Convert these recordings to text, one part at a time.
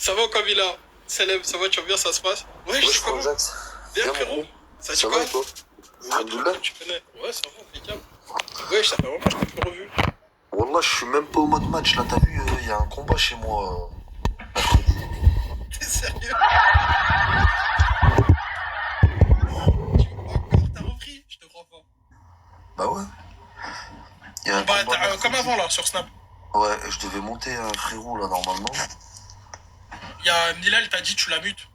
Ça va, Camilla? Célèbre, ça va, tu vas bien, ça se passe? Ouais, je sais Frérot comment. Jax. Bien, Bien, frérot. mon gros. Ça dit Ça quoi? va et toi? Alhamdoulilah. Tu connais. Ouais, ça va, impeccable. Ouais, ça fait vraiment, je t'ai plus revu. Wallah, je suis même pas au mode match. Là, t'as vu, il y a un combat chez moi. Mercredi. T'es sérieux? Encore, t'as repris? Je te crois pas. Bah ouais. Il y a un Bah, combat comme mercredi. avant, là, sur Snap. Ouais, je devais monter un frérot, là, normalement. Il y a Milal, t'as dit, tu la mutes.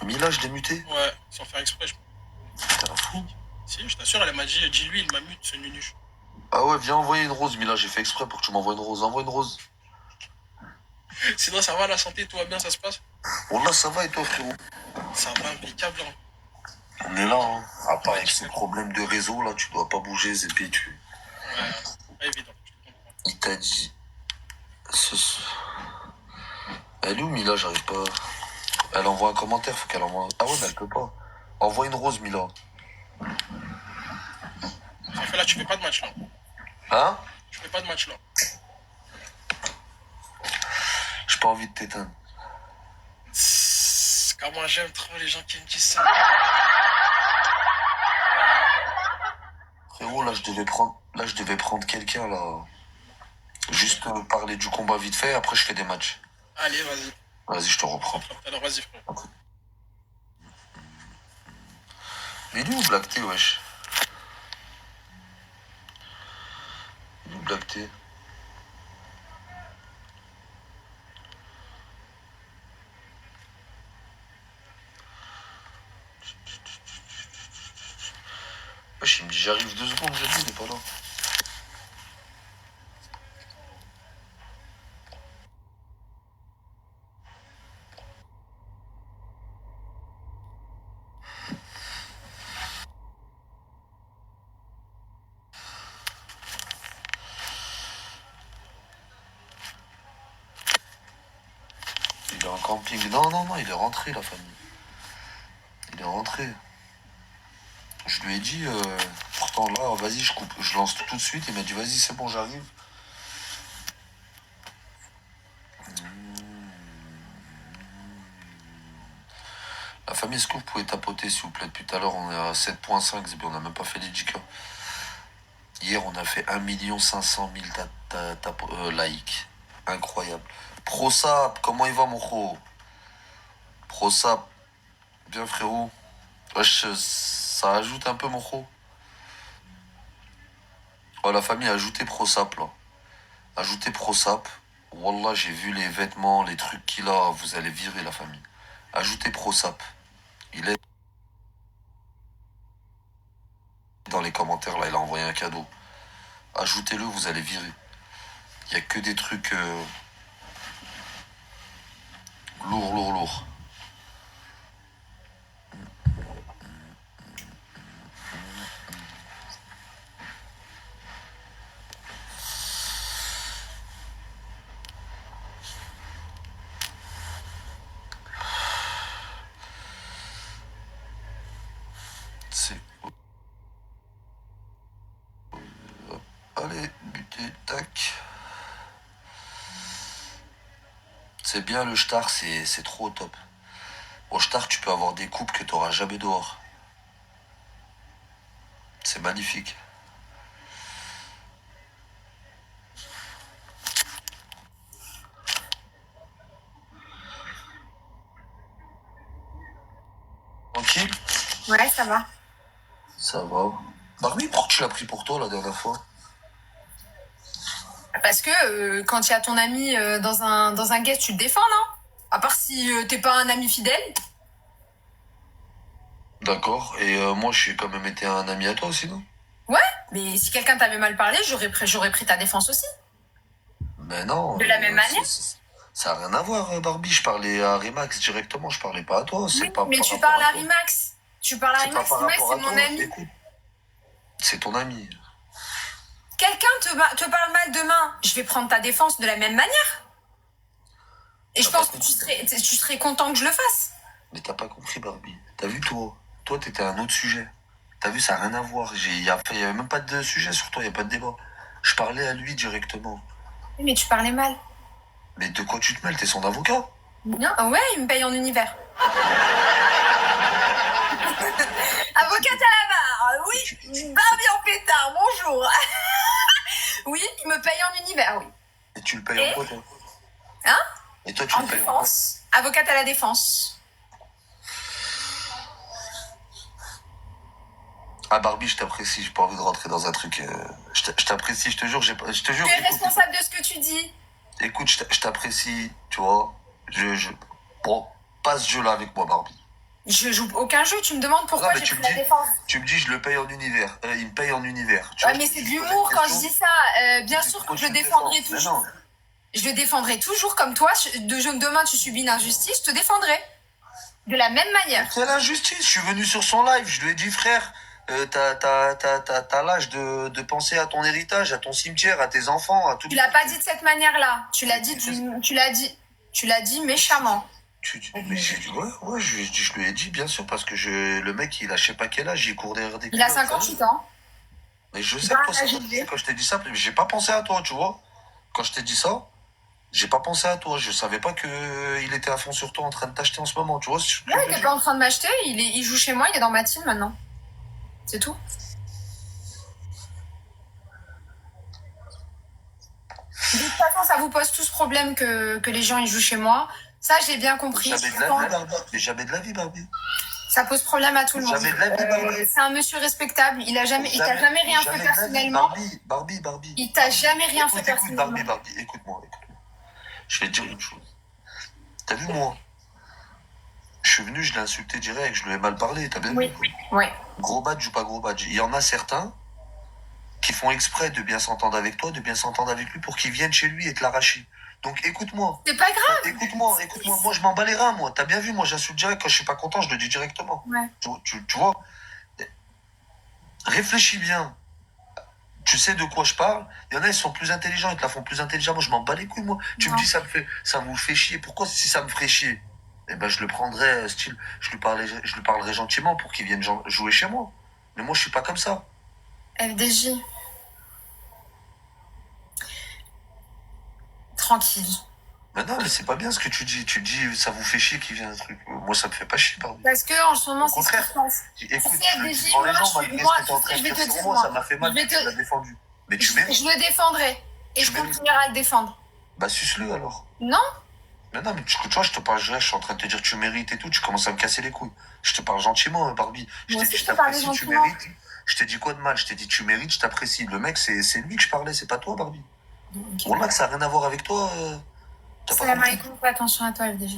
Mila, je l'ai muté. Ouais, sans faire exprès, je T'es un fou. Si, je t'assure, elle m'a dit, dis-lui, il m'a mute, ce nunuche. Ah ouais, viens envoyer une rose, Mila. J'ai fait exprès pour que tu m'envoies une rose. Envoie une rose. Sinon, ça va, la santé, tout va bien, ça se passe? Wallah, ça va et toi, frérot? Ça va, impeccable, hein. On est là, hein. À part avec ces problèmes de réseau, là, tu dois pas bouger, Zépi, tu... Ouais, pas évident, je te comprends. Il t'a dit... Elle est où, Mila? J'arrive pas... Elle envoie un commentaire, faut qu'elle envoie... Ah ouais, mais elle peut pas. Envoie une rose, Mila. Ça fait là, tu fais pas de match, là. Hein? Tu fais pas de match, là. J'ai pas envie de t'éteindre. Comment j'aime trop les gens qui me disent ça. Frérot, là, je devais prendre quelqu'un, là. Juste parler du combat vite fait, après je fais des matchs. Allez, vas-y. Vas-y, je te reprends. Alors, vas-y, frère. Mais il est où Black T, wesh? Il est où Black T? Wesh, il me dit j'arrive 2 secondes, j'ai dit, il est pas là. Il est en camping. Non, non, non, il est rentré, la famille. Il est rentré. Je lui ai dit, pourtant là, vas-y, je coupe, je lance tout de suite. Il m'a dit, vas-y, c'est bon, j'arrive. La famille, est-ce que vous pouvez tapoter, s'il vous plaît? Depuis tout à l'heure, on est à 7.5, on n'a même pas fait les 10K. Hier, on a fait 1 500 000 likes. Incroyable. ProSap, comment il va, mon gros? ProSap, bien, frérot. Wesh, ça ajoute un peu, mon gros. Oh, la famille a ajouté ProSap, là. Ajoutez ProSap. Wallah, j'ai vu les vêtements, les trucs qu'il a. Vous allez virer, la famille. Ajoutez ProSap. Il est dans les commentaires, là. Il a envoyé un cadeau. Ajoutez-le, vous allez virer. Il n'y a que des trucs lourds, lourds, lourds. C'est... Allez, buter, tac. C'est bien le star, c'est trop top. Au star, tu peux avoir des coupes que tu n'auras jamais dehors. C'est magnifique. Tranquille? Ouais, ça va. Ça va. Barbie, pourquoi tu l'as pris pour toi la dernière fois? Parce que quand il y a ton ami dans un guest, tu te défends, non? À part si t'es pas un ami fidèle. D'accord. Et moi, je suis quand même été un ami à toi aussi, non? Ouais, mais si quelqu'un t'avait mal parlé, j'aurais pris ta défense aussi. Mais non. De la même manière. Ça n'a rien à voir, Barbie. Je parlais à Remax directement, je parlais pas à toi. C'est Oui, pas mais par tu rapport parles à toi. Rimax. Tu parles à C'est pas Rimax. par Rimax, rapport c'est à mon toi. ami. Écoute, c'est ton ami. Quelqu'un te parle mal demain, je vais prendre ta défense de la même manière. Et je pense que tu serais content que je le fasse. Mais t'as pas compris, Barbie. T'as vu, toi? Toi, t'étais un autre sujet. T'as vu, ça n'a rien à voir. Il y avait même pas de sujet sur toi, il n'y a pas de débat. Je parlais à lui directement. Oui, mais tu parlais mal. Mais de quoi tu te mêles? T'es son avocat? Non, ouais, il me paye en univers. Avocate à la barre, oui. Barbie en pétard, bonjour. Oui, il me paye en univers, oui. Et tu le payes en quoi, toi? Hein? Et toi, tu En le payes en quoi? défense. Avocate à la défense. Ah, Barbie, je t'apprécie, j'ai pas envie de rentrer dans un truc. Je t'apprécie, je te jure, je te jure. Tu es Écoute, responsable de ce que tu dis. écoute, je t'apprécie, tu vois. Bon, pas ce jeu-là avec moi, Barbie. Je joue aucun jeu, tu me demandes pourquoi Non, mais j'ai pris la défense. tu me dis, je le paye en univers. Il me paye en univers. Tu Ouais, vois, mais je c'est te de pose l'humour une quand je question. dis ça. Bien sûr que Pourquoi je le tu me défendrai défends? Mais toujours. non. Je le défendrai toujours comme toi. Demain, tu subis une injustice, je te défendrai. De la même manière. C'est l'injustice. Je suis venu sur son live. Je lui ai dit, frère, t'as l'âge de penser à ton héritage, à ton cimetière, à tes enfants, à tout. Tu l'as pas dit de cette manière-là. Tu l'as dit méchamment. Mais ouais, je lui ai dit, bien sûr, parce que le mec, il a je sais pas quel âge, il court derrière des Il a culottes, 58 ans. Mais je sais que toi, ça m'a touché quand je t'ai dit ça, mais j'ai pas pensé à toi, tu vois. Quand je t'ai dit ça, j'ai pas pensé à toi. Je savais pas que il était à fond sur toi en train de t'acheter en ce moment, tu vois. Ouais, il est pas en train de m'acheter, il joue chez moi, il est dans ma team maintenant. C'est tout. De toute façon, ça vous pose tous problème que les gens ils jouent chez moi. Ça, j'ai bien compris. Jamais de la vie, Barbie. Mais jamais de la vie, Barbie. Ça pose problème à tout le monde. Jamais de la vie, Barbie. C'est un monsieur respectable. Il t'a jamais rien fait personnellement. Barbie. Il t'a jamais rien fait personnellement. Barbie, écoute-moi. Je vais te dire une chose. T'as vu, moi? Je suis venu, je l'ai insulté direct, je lui ai mal parlé, t'as bien vu? Oui. Gros badge ou pas gros badge. Il y en a certains qui font exprès de bien s'entendre avec toi, de bien s'entendre avec lui pour qu'ils viennent chez lui et te l'arracher. Donc écoute-moi. C'est pas grave. Écoute-moi. Moi, je m'en bats les reins, moi. T'as bien vu, moi, j'insulte direct. Quand je suis pas content, je le dis directement. Ouais. Tu vois? Réfléchis bien. Tu sais de quoi je parle. Il y en a, ils sont plus intelligents, ils te la font plus intelligent. Moi, je m'en bats les couilles, moi. Tu me dis, ça vous fait chier. Pourquoi, si ça me ferait chier? Eh ben, je le prendrais, style, je lui parlerais gentiment pour qu'il vienne jouer chez moi. Mais moi, je suis pas comme ça. FDJ. Tranquille. Mais non, mais c'est pas bien ce que tu dis. Tu dis, ça vous fait chier qu'il vienne un truc. Moi, ça me fait pas chier, pardon. Parce que en ce moment, c'est ce qui se passe. Écoute, FDJ, je vais te dire, moi, ça m'a fait mal, tu l'as défendu. Mais tu mérites. Je le défendrai. Et je continuerai à le défendre. Bah, suce-le alors. Non. Mais non, mais tu vois, je te parle, je suis en train de te dire tu mérites et tout, tu commences à me casser les couilles. Je te parle gentiment, hein, Barbie. Je t'ai dit, je t'apprécie, tu mérites. Je t'ai dit quoi de mal? Je t'ai dit, tu mérites, je t'apprécie. Le mec, c'est lui que je parlais, c'est pas toi, Barbie. Okay. Bon, là, que ça n'a rien à voir avec toi. Salam alaikum, fais attention à toi, FDJ.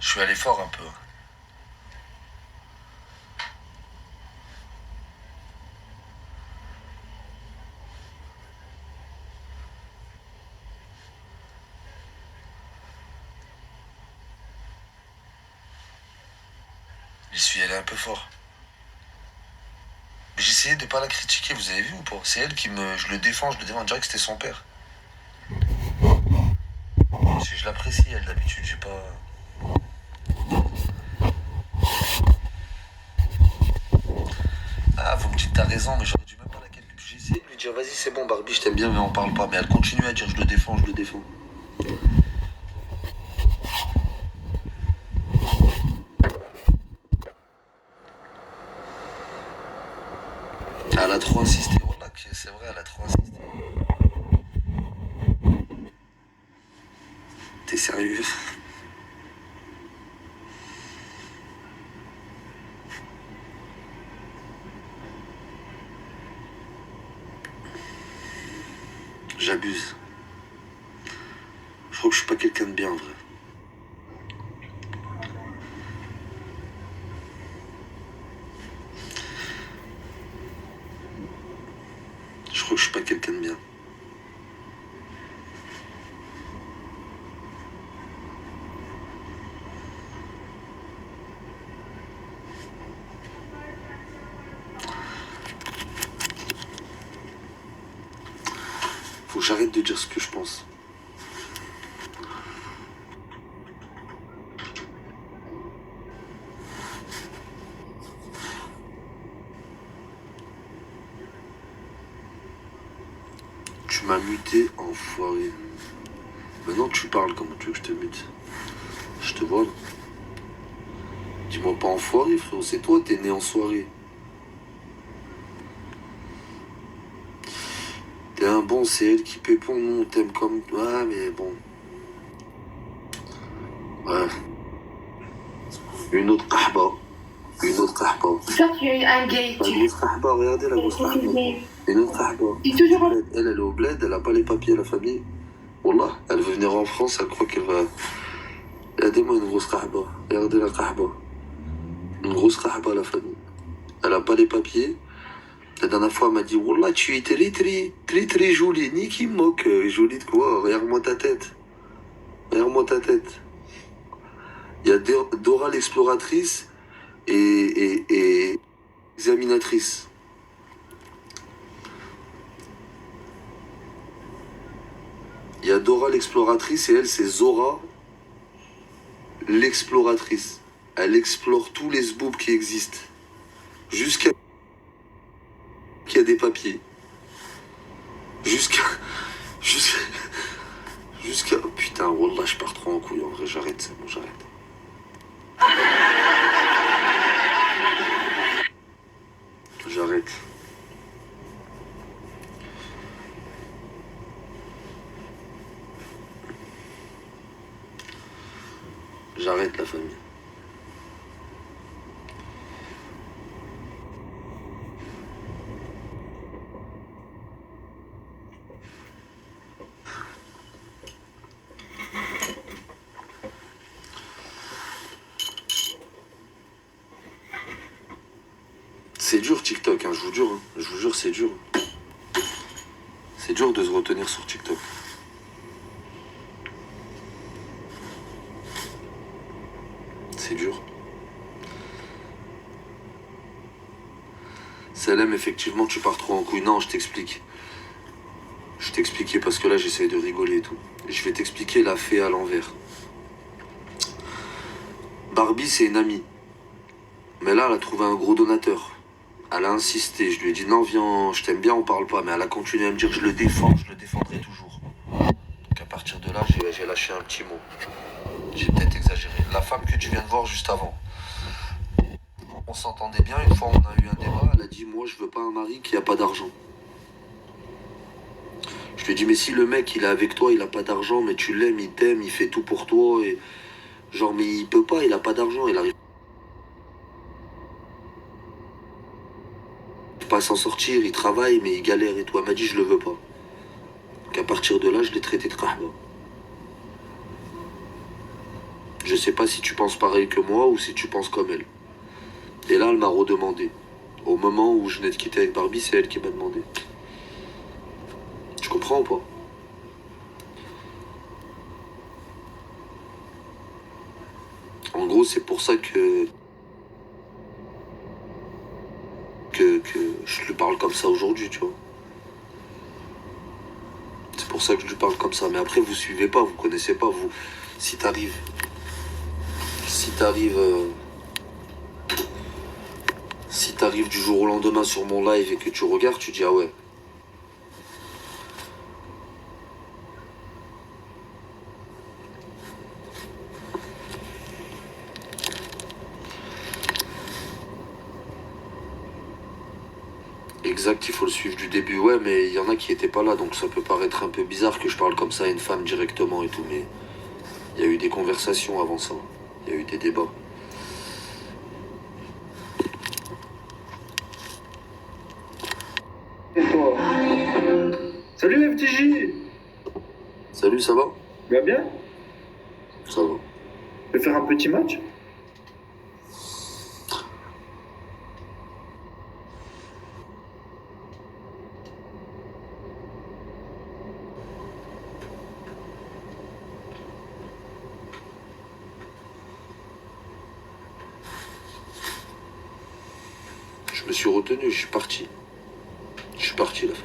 Je suis allé fort un peu. J'y suis allé un peu fort. J'ai essayé de pas la critiquer, vous avez vu ou pas? C'est elle qui me... Je le défends, on dirait que c'était son père. Je l'apprécie, elle, d'habitude, j'ai pas... Ah, vous me dites t'as raison, mais j'aurais dû même pas la calculer. J'ai essayé de lui dire, vas-y, c'est bon, Barbie, je t'aime bien, mais on parle pas. Mais elle continue à dire, je le défends. Elle a trop insisté, voilà, c'est vrai, elle a trop insisté. T'es sérieux? J'abuse. Je crois que je suis pas quelqu'un de bien, en vrai. crois que je suis pas quelqu'un de bien. Faut que j'arrête de dire ce que je pense. Tu m'as muté, enfoiré. Maintenant tu parles, comment tu veux que je te mute? Je te vois là. Dis-moi pas enfoiré, frérot, c'est toi, t'es né en soirée. T'es un bon, c'est elle qui pépon, nous on t'aime comme... Ouais, mais bon. Ouais. Une autre kahba. Une autre kahba. Ça, tu es un gay. La grosse kahba, regardez la grosse kahba. Une autre kahba. Tu es toujours... Elle est au bled, elle a pas les papiers, la famille. Wallah, elle veut venir en France, elle croit qu'elle va... Regardez-moi une grosse kahba. Regardez la kahba. Une grosse kahba, la famille. Elle a pas les papiers. La dernière fois, elle m'a dit, Wallah, tu es très jolie. Ni qui me moque. Jolie de quoi? Regarde-moi ta tête. Regarde-moi ta tête. Il y a Dora l'exploratrice et examinatrice. Il y a Dora l'exploratrice et elle, c'est Zora l'exploratrice. Elle explore tous les zboubs qui existent. Jusqu'à qu'il y a des papiers. Jusqu'à... Putain, wallah, je pars trop en couille. En vrai, j'arrête, c'est bon, j'arrête. J'arrête. J'arrête la famille. C'est dur TikTok, hein, je vous jure. Hein. Je vous jure, c'est dur. C'est dur de se retenir sur TikTok. C'est dur. Salem, effectivement, tu pars trop en couille. Non, je t'explique. Je t'expliquais parce que là, j'essaie de rigoler et tout. Je vais t'expliquer la fée à l'envers. Barbie, c'est une amie. Mais là, elle a trouvé un gros donateur. Elle a insisté. Je lui ai dit, non, viens, je t'aime bien, on parle pas. Mais elle a continué à me dire, je le défends, je le défendrai toujours. Donc à partir de là, j'ai lâché un petit mot. J'ai peut-être exagéré. La femme que tu viens de voir juste avant. On s'entendait bien, une fois on a eu un débat, elle a dit, moi je veux pas un mari qui a pas d'argent. Je lui ai dit, mais si le mec il est avec toi, il a pas d'argent, mais tu l'aimes, il t'aime, il fait tout pour toi, et genre, mais il peut pas, il a pas d'argent, il arrive pas à s'en sortir, il travaille, mais il galère et tout. Elle m'a dit, je le veux pas. Donc à partir de là, je l'ai traité de kahba. Je sais pas si tu penses pareil que moi ou si tu penses comme elle. Et là, elle m'a redemandé. Au moment où je venais de quitter avec Barbie, c'est elle qui m'a demandé. Tu comprends ou pas? En gros, c'est pour ça que je lui parle comme ça aujourd'hui, tu vois. C'est pour ça que je lui parle comme ça. Mais après, vous suivez pas, vous connaissez pas, vous. Si t'arrives du jour au lendemain sur mon live et que tu regardes, tu dis ah ouais. Exact, il faut le suivre du début, ouais, mais il y en a qui étaient pas là, donc ça peut paraître un peu bizarre que je parle comme ça à une femme directement et tout, mais il y a eu des conversations avant ça, il y a eu des débats. Et toi? Salut FTJ! Salut, ça va? Tu vas bien? Ça va. Tu veux faire un petit match? Je me suis retenu, je suis parti. Je suis parti, la femme.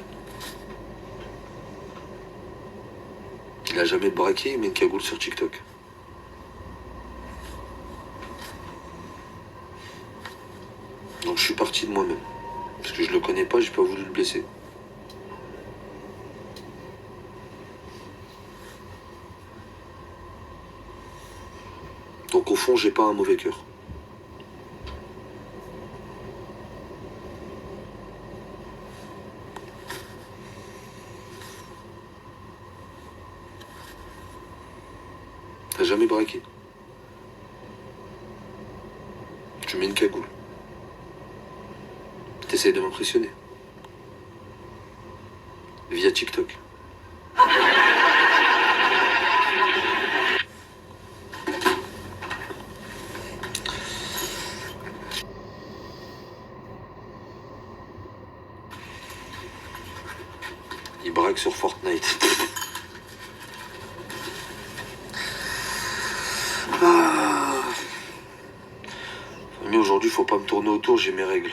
Il a jamais braqué, il met une cagoule sur TikTok. Donc je suis parti de moi-même. Parce que je le connais pas, j'ai pas voulu le blesser. Donc au fond, j'ai pas un mauvais cœur. T'as jamais braqué. Tu mets une cagoule. T'essayes de m'impressionner. Via TikTok. Il braque sur Fortnite. Mais aujourd'hui, faut pas me tourner autour, j'ai mes règles.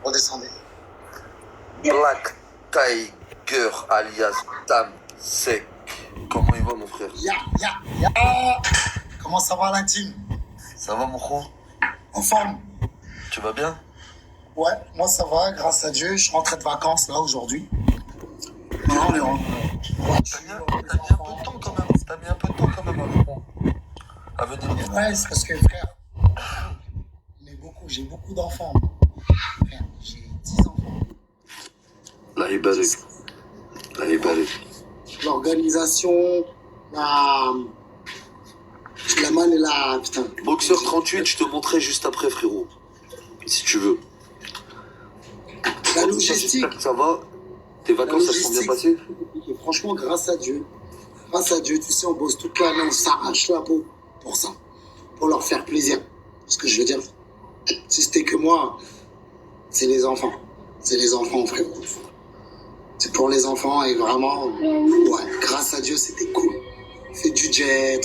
Redescendez. Black Tiger alias Tam Sec. Comment il va mon frère? Ya. Comment ça va l'intime? Ça va mon gros? En forme? Tu vas bien? Ouais, moi ça va, grâce à Dieu. Je suis rentré de vacances là aujourd'hui. Non, on est en... T'as mis un peu de temps quand même. T'as mis un peu de temps quand même avec moi. À venir. Ouais, c'est parce que frère, j'ai beaucoup d'enfants. Frère, j'ai 10 enfants. Là, il balèque. L'organisation, la manne et la... Putain. Boxeur 38, je te montrerai juste après, frérot. Si tu veux. La logistique. Ça va? Tes vacances, ça se sont bien passées? Et franchement, grâce à Dieu, tu sais, on bosse toute l'année, on s'arrache la peau pour ça, pour leur faire plaisir. Ce que je veux dire, si c'était que moi, c'est les enfants. C'est les enfants, frérot. C'est pour les enfants et vraiment, ouais, grâce à Dieu, c'était cool. On fait du jet,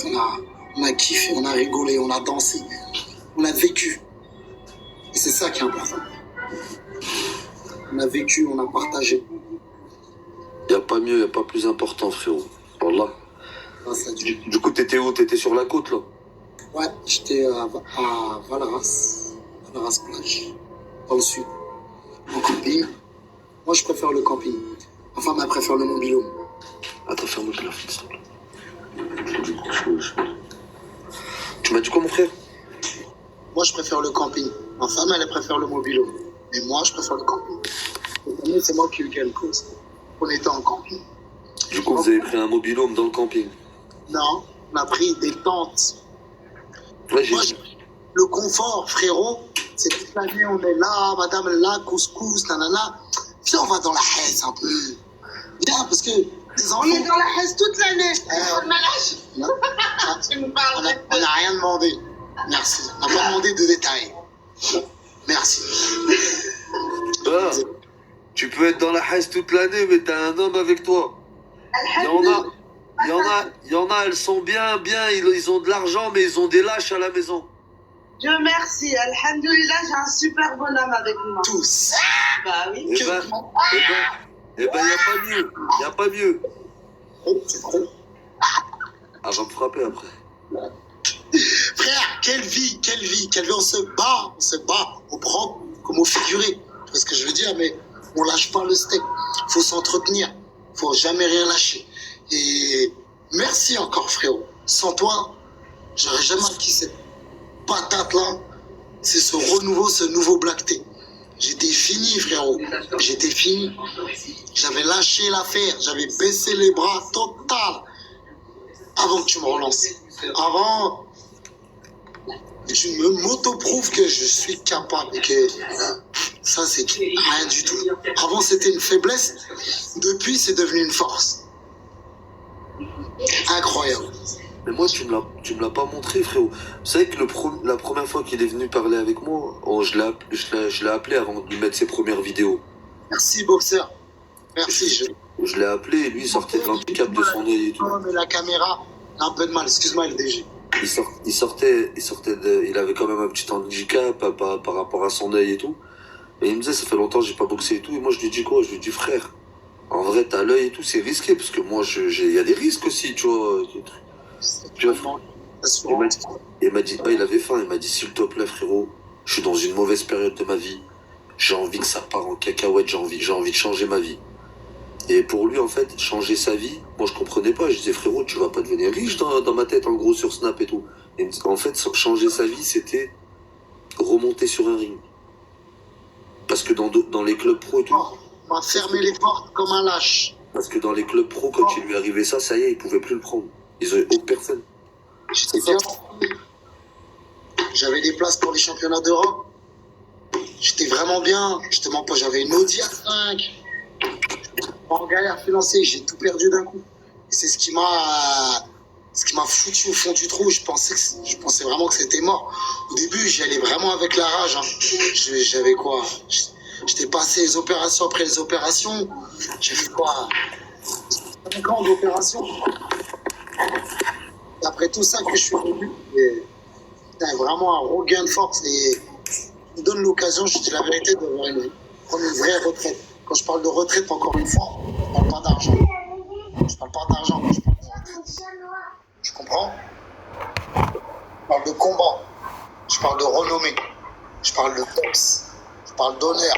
on a kiffé, on a rigolé, on a dansé, on a vécu. Et c'est ça qui est important. On a vécu, on a partagé. Y a pas mieux, y a pas plus important, frérot. Wallah. Grâce à Dieu. Du coup, t'étais où? T'étais sur la côte, là? Ouais, j'étais à Valras plage, dans le sud, en camping. Moi, je préfère le camping. Ma femme, elle préfère le mobil-home. Attends, ferme la fille, s'il te plaît. Tu m'as dit quoi, mon frère? Moi, je préfère le camping. Ma femme, elle préfère le mobil-home. Mais moi, je préfère le camping. Cette année, c'est moi qui ai eu quelque chose. On était en camping. Du coup, vous avez pris un mobil-home dans le camping? Non, on a pris des tentes. Ouais, j'ai Moi, dit. le confort, frérot, c'est toute l'année, on est là, madame là, couscous, nanana. Viens, on va dans la haisse un peu. Viens, parce que les enfants... On est dans la haisse toute l'année. Euh, Le malage. Non. Tu me parles On n'a rien demandé. Merci. On n'a pas demandé de détails. Merci. Ah, tu peux être dans la haisse toute l'année, mais t'as un homme avec toi. Il y en a, elles sont bien, ils ont de l'argent, mais ils ont des lâches à la maison. Dieu merci. Alhamdoulilah, j'ai un super bonhomme avec moi. Tous. Bah oui. Eh ben, y a pas mieux. Oh, c'est trop. Elle va me frapper après. Frère, quelle vie. On se bat, on prend comme au figuré. Tu vois ce que je veux dire, mais on lâche pas le steak. Faut s'entretenir. Faut jamais rien lâcher. Et merci encore, frérot. Sans toi, j'aurais jamais acquis cette patate là. C'est ce renouveau, ce nouveau Black T. J'étais fini, frérot. J'étais fini. J'avais lâché l'affaire. J'avais baissé les bras total. Avant que tu me relances. Avant, tu me m'auto-prouves que je suis capable et que ça, c'est rien du tout. Avant, c'était une faiblesse. Depuis, c'est devenu une force. Incroyable. Mais moi, tu me l'as pas montré, frérot. Vous savez que la première fois qu'il est venu parler avec moi, je l'ai appelé avant de lui mettre ses premières vidéos. Merci, boxeur. Merci. Je l'ai appelé et lui, il sortait de l'handicap de son œil et tout. Non, mais la caméra a un peu de mal. Excuse-moi, LDG. Il avait quand même un petit handicap par rapport à son œil et tout. Et il me disait, ça fait longtemps que j'ai pas boxé et tout. Et moi, je lui dis quoi? Je lui dis, frère, en vrai, t'as l'œil et tout, c'est risqué. Parce que moi, il y a des risques aussi, tu vois. Tu vois, il m'a dit, il avait faim. Il m'a dit, s'il te plaît, frérot, je suis dans une mauvaise période de ma vie. J'ai envie que ça part en cacahuète. J'ai envie de changer ma vie. Et pour lui, en fait, changer sa vie, moi, je comprenais pas. Je disais, frérot, tu vas pas devenir riche dans ma tête, en gros, sur Snap et tout. Et en fait, changer sa vie, c'était remonter sur un ring. Parce que dans les clubs pro et tout. On m'a fermé les portes comme un lâche. Parce que dans les clubs pro, quand il lui arrivait ça y est, ils pouvaient plus le prendre. Ils avaient aucune personne. J'étais bien. J'avais des places pour les championnats d'Europe. J'étais vraiment bien. Je te mens pas, j'avais une Audi A5. En galère financière, j'ai tout perdu d'un coup. Et c'est ce qui m'a foutu au fond du trou. Je pensais vraiment que c'était mort. Au début, j'y allais vraiment avec la rage. Hein. J'avais quoi? J'étais passé les opérations après les opérations. J'ai fait quoi? 5 ans d'opération. Après tout ça que je suis revenu, c'est vraiment un regain de force. Et je me donne l'occasion, je dis la vérité, de prendre une vraie retraite. Quand je parle de retraite, encore une fois, je parle pas d'argent. Je parle pas d'argent quand je parle de retraite. Tu comprends? Je parle de combat. Je parle de renommée. Je parle de boxe. Je parle d'honneur.